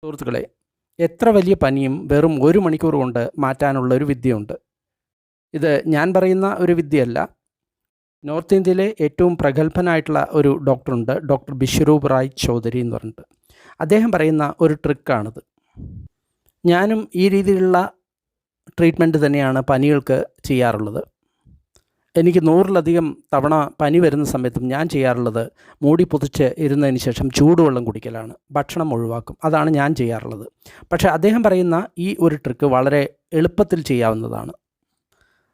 സുഹൃത്തുക്കളെ, എത്ര വലിയ പനിയും വെറും 1 മണിക്കൂർ കൊണ്ട് മാറ്റാനുള്ള ഒരു വിദ്യയുണ്ട്. ഇത് ഞാൻ പറയുന്ന ഒരു വിദ്യയല്ല. നോർത്ത് ഇന്ത്യയിലെ ഏറ്റവും പ്രഗത്ഭനായിട്ടുള്ള ഒരു ഡോക്ടറുണ്ട്, ഡോക്ടർ ബിശ്വരൂപ് റായ് ചൗധരി എന്ന് പറഞ്ഞിട്ട്. അദ്ദേഹം പറയുന്ന ഒരു ട്രിക്കാണിത്. ഞാനും ഈ രീതിയിലുള്ള ട്രീറ്റ്മെൻറ്റ് തന്നെയാണ് പനികൾക്ക് ചെയ്യാറുള്ളത്. എനിക്ക് 100-ലധികം തവണ പനി വരുന്ന സമയത്തും ഞാൻ ചെയ്യാറുള്ളത് മൂടി പുതച്ച് ഇരുന്നതിന് ശേഷം ചൂടുവെള്ളം കുടിക്കലാണ്. ഭക്ഷണം ഒഴിവാക്കും. അതാണ് ഞാൻ ചെയ്യാറുള്ളത്. പക്ഷേ അദ്ദേഹം പറയുന്ന ഈ ഒരു ട്രിക്ക് വളരെ എളുപ്പത്തിൽ ചെയ്യാവുന്നതാണ്.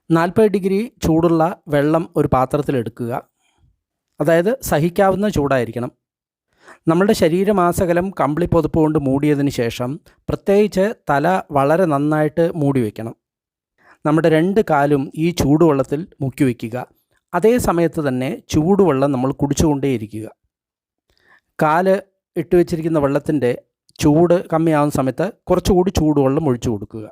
40 ഡിഗ്രി ചൂടുള്ള വെള്ളം ഒരു പാത്രത്തിലെടുക്കുക. അതായത് സഹിക്കാവുന്ന ചൂടായിരിക്കണം. നമ്മളുടെ ശരീരമാസകലം കമ്പിളി പുതപ്പ് കൊണ്ട് മൂടിയതിന് ശേഷം പ്രത്യേകിച്ച് തല വളരെ നന്നായിട്ട് മൂടി വയ്ക്കണം. നമ്മുടെ 2 കാലും ഈ ചൂടുവെള്ളത്തിൽ മുക്കി വയ്ക്കുക. അതേ സമയത്ത് തന്നെ ചൂടുവെള്ളം നമ്മൾ കുടിച്ചുകൊണ്ടേയിരിക്കുക. കാല് ഇട്ട് വെച്ചിരിക്കുന്ന വെള്ളത്തിൻ്റെ ചൂട് കമ്മിയാവുന്ന സമയത്ത് കുറച്ചുകൂടി ചൂടുവെള്ളം ഒഴിച്ചു കൊടുക്കുക.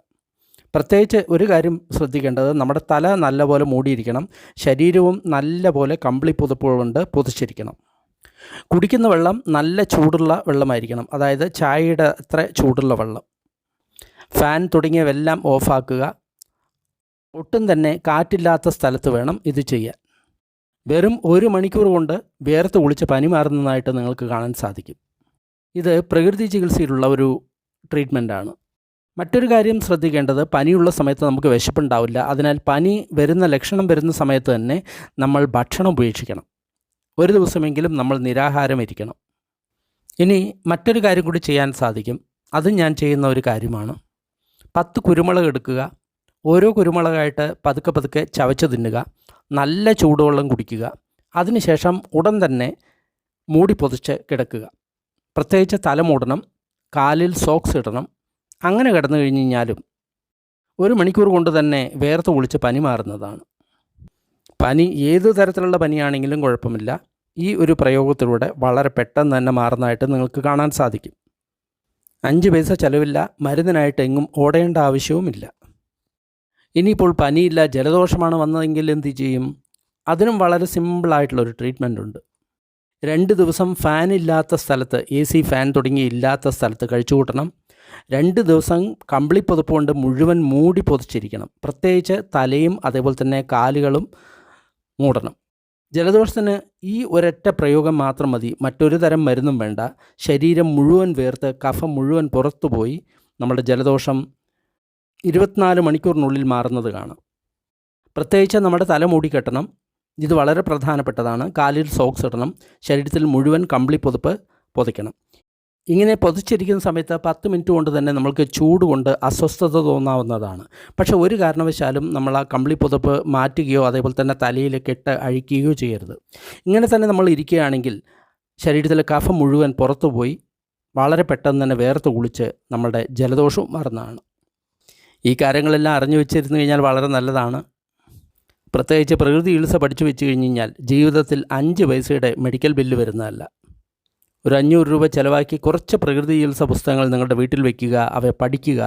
പ്രത്യേകിച്ച് ഒരു കാര്യം ശ്രദ്ധിക്കേണ്ടത്, നമ്മുടെ തല നല്ലപോലെ മൂടിയിരിക്കണം. ശരീരവും നല്ലപോലെ കമ്പിളി പുതപ്പ് കൊണ്ട് പുതച്ചിരിക്കണം. കുടിക്കുന്ന വെള്ളം നല്ല ചൂടുള്ള വെള്ളമായിരിക്കണം. അതായത് ചായയുടെ അത്ര ചൂടുള്ള വെള്ളം. ഫാൻ തുടങ്ങിയവെല്ലാം ഓഫാക്കുക. ഒട്ടും തന്നെ കാറ്റില്ലാത്ത സ്ഥലത്ത് വേണം ഇത് ചെയ്യാൻ. വെറും 1 മണിക്കൂർ കൊണ്ട് വേർത്ത് കുളിച്ച് പനി മാറുന്നതായിട്ട് നിങ്ങൾക്ക് കാണാൻ സാധിക്കും. ഇത് പ്രകൃതി ചികിത്സയിലുള്ള ഒരു ട്രീറ്റ്മെൻറ്റാണ്. മറ്റൊരു കാര്യം ശ്രദ്ധിക്കേണ്ടത്, പനിയുള്ള സമയത്ത് നമുക്ക് വിശപ്പുണ്ടാവില്ല. അതിനാൽ പനി വരുന്ന ലക്ഷണം വരുന്ന സമയത്ത് തന്നെ നമ്മൾ ഭക്ഷണം ഉപേക്ഷിക്കണം. ഒരു ദിവസമെങ്കിലും നമ്മൾ നിരാഹാരം ഇരിക്കണം. ഇനി മറ്റൊരു കാര്യം കൂടി ചെയ്യാൻ സാധിക്കും. അതും ഞാൻ ചെയ്യുന്ന ഒരു കാര്യമാണ്. 10 കുരുമുളക് എടുക്കുക. ഓരോ കുരുമുളകായിട്ട് പതുക്കെ പതുക്കെ ചവച്ച് തിന്നുക. നല്ല ചൂടുവെള്ളം കുടിക്കുക. അതിനുശേഷം ഉടൻ തന്നെ മൂടി പൊതിച്ച് കിടക്കുക. പ്രത്യേകിച്ച് തല മൂടണം, കാലിൽ സോക്സ് ഇടണം. അങ്ങനെ കിടന്നു കഴിഞ്ഞ് കഴിഞ്ഞാലും 1 മണിക്കൂർ കൊണ്ട് തന്നെ വേർത്ത് കുളിച്ച് പനി മാറുന്നതാണ്. പനി ഏത് തരത്തിലുള്ള പനിയാണെങ്കിലും കുഴപ്പമില്ല. ഈ ഒരു പ്രയോഗത്തിലൂടെ വളരെ പെട്ടെന്ന് തന്നെ മാറുന്നതായിട്ട് നിങ്ങൾക്ക് കാണാൻ സാധിക്കും. 5 പൈസ ചിലവില്ല. മരുന്നിനായിട്ട് എങ്ങും ഓടേണ്ട ആവശ്യവുമില്ല. ഇനിയിപ്പോൾ പനിയില്ല, ജലദോഷമാണ് വന്നതെങ്കിൽ എന്ത് ചെയ്യും? അതിനും വളരെ സിമ്പിളായിട്ടുള്ളൊരു ട്രീറ്റ്മെൻ്റ് ഉണ്ട്. 2 ദിവസം ഫാനില്ലാത്ത സ്ഥലത്ത്, AC ഫാൻ തുടങ്ങി ഇല്ലാത്ത സ്ഥലത്ത് കഴിച്ചു കൂട്ടണം. 2 ദിവസം കമ്പിളി പുതപ്പ് കൊണ്ട് മുഴുവൻ മൂടി പൊതിച്ചിരിക്കണം. പ്രത്യേകിച്ച് തലയും അതേപോലെ തന്നെ കാലുകളും മൂടണം. ജലദോഷത്തിന് ഈ ഒരൊറ്റ പ്രയോഗം മാത്രം മതി. മറ്റൊരു തരം മരുന്നും വേണ്ട. ശരീരം മുഴുവൻ വേർത്ത് കഫം മുഴുവൻ പുറത്തുപോയി നമ്മുടെ ജലദോഷം 24 മണിക്കൂറിനുള്ളിൽ മാറുന്നത് കാണാം. പ്രത്യേകിച്ച് നമ്മുടെ തല മൂടി കെട്ടണം. ഇത് വളരെ പ്രധാനപ്പെട്ടതാണ്. കാലിൽ സോക്സ് ഇടണം. ശരീരത്തിൽ മുഴുവൻ കമ്പിളി പുതപ്പ് പൊതിക്കണം. ഇങ്ങനെ പൊതിച്ചിരിക്കുന്ന സമയത്ത് 10 മിനിറ്റ് കൊണ്ട് തന്നെ നമ്മൾക്ക് ചൂട് കൊണ്ട് അസ്വസ്ഥത തോന്നാവുന്നതാണ്. പക്ഷേ ഒരു കാരണവശാലും നമ്മൾ ആ കമ്പിളി പുതപ്പ് മാറ്റുകയോ അതേപോലെ തന്നെ തലയിൽ കെട്ട് അഴിക്കുകയോ ചെയ്യരുത്. ഇങ്ങനെ തന്നെ നമ്മൾ ഇരിക്കുകയാണെങ്കിൽ ശരീരത്തിലെ കഫം മുഴുവൻ പുറത്തുപോയി വളരെ പെട്ടെന്ന് തന്നെ വേർത്ത് കുളിച്ച് നമ്മുടെ ജലദോഷവും മാറുന്നതാണ്. ഈ കാര്യങ്ങളെല്ലാം അറിഞ്ഞു വെച്ചിരുന്നു കഴിഞ്ഞാൽ വളരെ നല്ലതാണ്. പ്രത്യേകിച്ച് പ്രകൃതി ചികിത്സ പഠിച്ചു വെച്ച് കഴിഞ്ഞ് കഴിഞ്ഞാൽ ജീവിതത്തിൽ 5 പൈസയുടെ മെഡിക്കൽ ബില്ല് വരുന്നതല്ല. ഒരു 500 രൂപ ചിലവാക്കി കുറച്ച് പ്രകൃതി ചികിത്സ പുസ്തകങ്ങൾ നിങ്ങളുടെ വീട്ടിൽ വയ്ക്കുക, അവയെ പഠിക്കുക.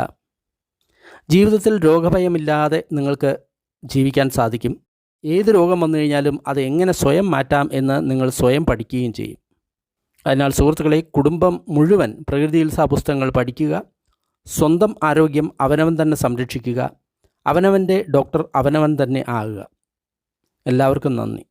ജീവിതത്തിൽ രോഗഭയമില്ലാതെ നിങ്ങൾക്ക് ജീവിക്കാൻ സാധിക്കും. ഏത് രോഗം വന്നു കഴിഞ്ഞാലും അത് എങ്ങനെ സ്വയം മാറ്റാം എന്ന് നിങ്ങൾ സ്വയം പഠിക്കുകയും ചെയ്യും. അതിനാൽ സുഹൃത്തുക്കളെ, കുടുംബം മുഴുവൻ പ്രകൃതി ചികിത്സാ പുസ്തകങ്ങൾ പഠിക്കുക. സ്വന്തം ആരോഗ്യം അവനവൻ തന്നെ സംരക്ഷിക്കുക. അവനവൻ്റെ ഡോക്ടർ അവനവൻ തന്നെ ആകുക. എല്ലാവർക്കും നന്ദി.